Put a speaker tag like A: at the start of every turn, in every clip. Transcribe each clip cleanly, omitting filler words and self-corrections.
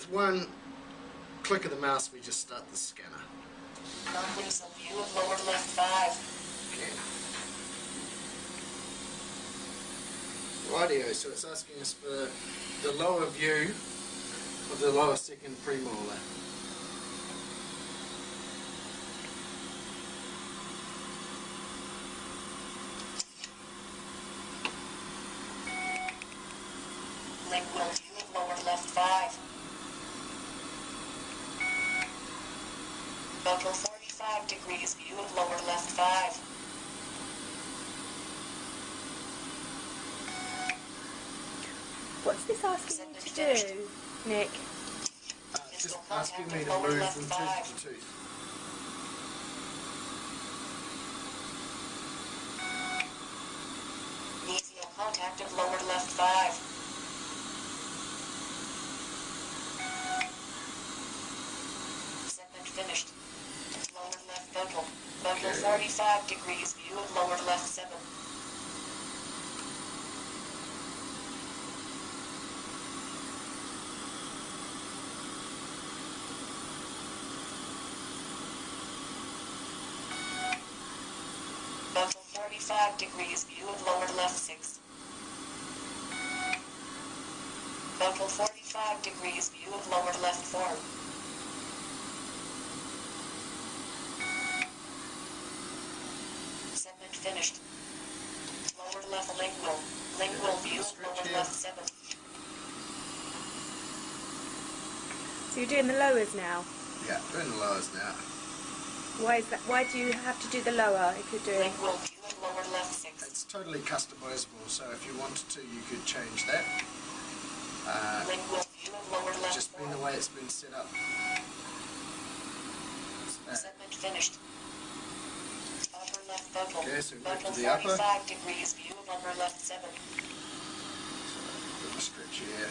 A: with one click of the mouse we just start the scanner.
B: Non-lethal view of lower left 5.
A: Okay. Rightio, so it's asking us for the lower view of the lower second premolar.
B: Lingual view of lower left 5. Total 45 degrees view of lower left 5.
C: What's this asking you to do, Nick?
A: It's just asking me to move from tooth to tooth.
B: Mesial contact of lower left 5. Segment finished. Lower left total. Total 45 degrees view of lower left 7. Total 45 degrees view of lower left 6. Total 45 degrees view of lower left 4. Segment finished. Lower left lingual. Lingual view of lower left 7.
C: So you're doing the lowers now?
A: Yeah, doing the lowers now.
C: Why is that? Why do you have to do the lower if you're doing?
B: Lingual view of lower left 6.
A: It's totally customizable, so if you wanted to, you could change that.
B: Lingual view of lower left
A: Just
B: 4.
A: been the way it's been set up.
B: Segment finished. Upper left total.
A: Okay, so back
B: Total
A: to the upper.
B: 45 degrees view of upper left 7.
A: Bit of a stretch here.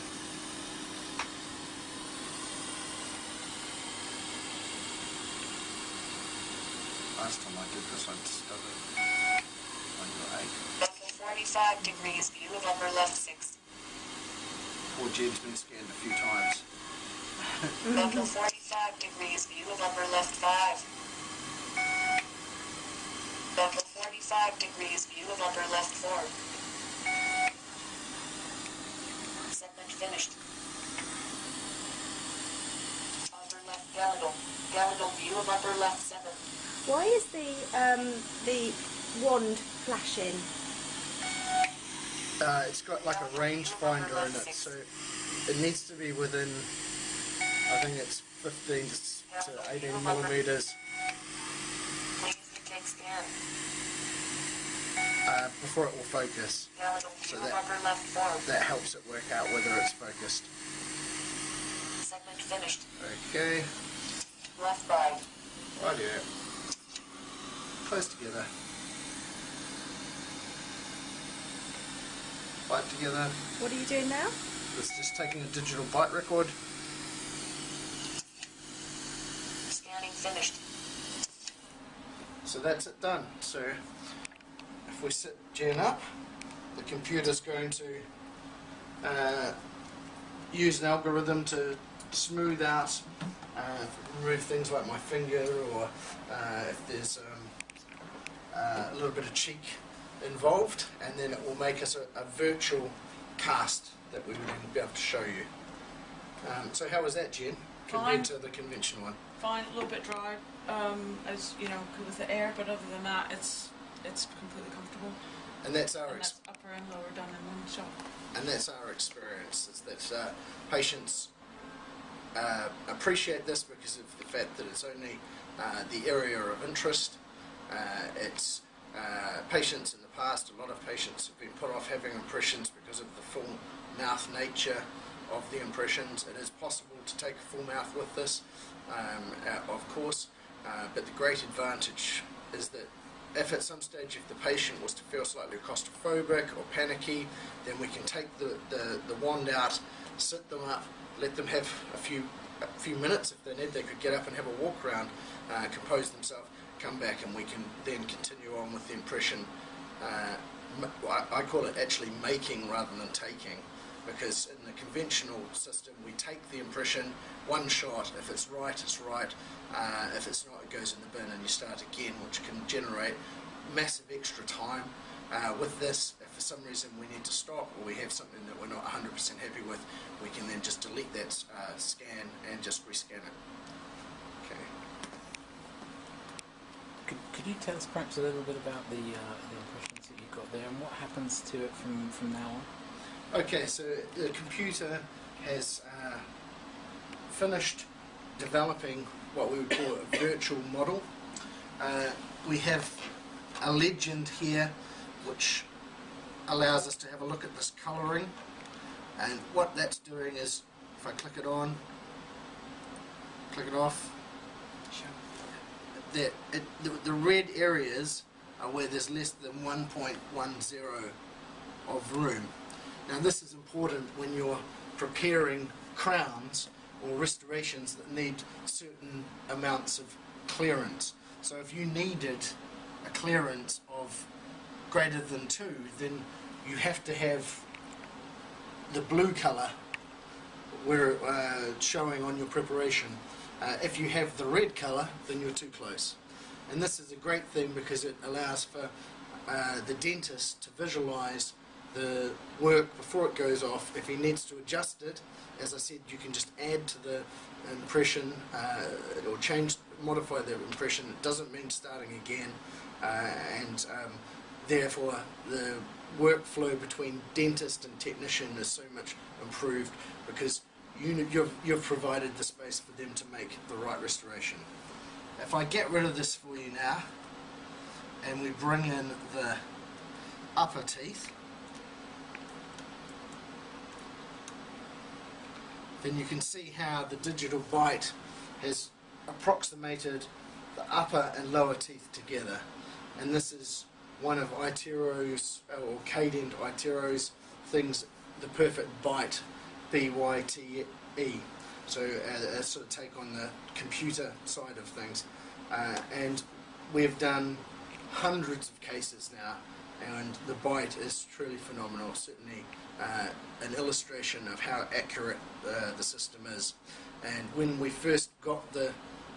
A: Last time I did this, I discovered on your 8.
B: Total 45 degrees view of upper left 6.
A: Poor Jed's been scanned a few times.
B: Total 45 degrees view of upper left 5. Total 45 degrees view of upper left 4. Segment finished. Upper left genital. Genital view of upper left 7.
C: Why is the wand flashing?
A: It's got like a rangefinder in it, so it needs to be within, I think it's 15 to 18 millimeters
B: Please retake scan.
A: before it will focus.
B: Genital view
A: So
B: of upper left 4.
A: that helps it work out whether it's focused.
B: Segment finished.
A: Okay,
B: Left 5.
A: rightio. Close together. Bite together.
C: What are you doing now?
A: It's just taking a digital bite record.
B: Scanning finished.
A: So that's it done. So if we sit Jen up, the computer's going to use an algorithm to smooth out, remove things like my finger, or if there's a little bit of cheek involved, and then it will make us a virtual cast that we would then be able to show you. So how was that, Jen, compared to the conventional one?
D: Fine, a little bit dry, as you know, with the air, but other than that, it's completely comfortable.
A: And that's our
D: And that's upper and lower done in one shot.
A: And that's our experience, is that patients appreciate this because of the fact that it's only the area of interest. It's patients in the past, a lot of patients have been put off having impressions because of the full mouth nature of the impressions. It is possible to take a full mouth with this, of course, but the great advantage is that if at some stage if the patient was to feel slightly claustrophobic or panicky, then we can take the wand out, sit them up, let them have a few minutes. If they need, they could get up and have a walk around, compose themselves, come back, and we can then continue on with the impression. I call it actually making rather than taking, because in the conventional system we take the impression, one shot, if it's right, it's right, if it's not, it goes in the bin and you start again, which can generate massive extra time. With this, if for some reason we need to stop or we have something that we're not 100% happy with, we can then just delete that scan and just rescan it. Okay.
E: Could you tell us perhaps a little bit about the impressions that you've got there and what happens to it from now on?
A: Okay, so the computer has finished developing what we would call a virtual model. We have a legend here which allows us to have a look at this colouring, and what that's doing is, if I click it on, click it off, the red areas are where there's less than 1.10 of room. Now this is important when you're preparing crowns or restorations that need certain amounts of clearance. So if you needed a clearance of greater than 2, then you have to have the blue colour where showing on your preparation. If you have the red colour, then you're too close. And this is a great thing because it allows for the dentist to visualise the work before it goes off. If he needs to adjust it, as I said, you can just add to the impression or modify the impression. It doesn't mean starting again, and therefore the workflow between dentist and technician is so much improved because you've provided the space for them to make the right restoration. If I get rid of this for you now and we bring in the upper teeth, then you can see how the digital bite has approximated the upper and lower teeth together. And this is one of iTero's, or Cadent iTero's things, the perfect bite, B-Y-T-E. So a sort of take on the computer side of things. And we've done hundreds of cases now, and the bite is truly phenomenal. Certainly an illustration of how accurate the system is. And when we first got the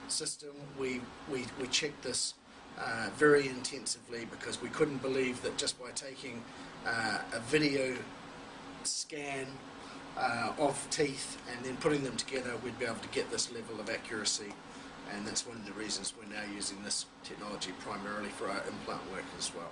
A: system, we checked this very intensively because we couldn't believe that just by taking a video scan of teeth and then putting them together we'd be able to get this level of accuracy, and that's one of the reasons we're now using this technology primarily for our implant work as well.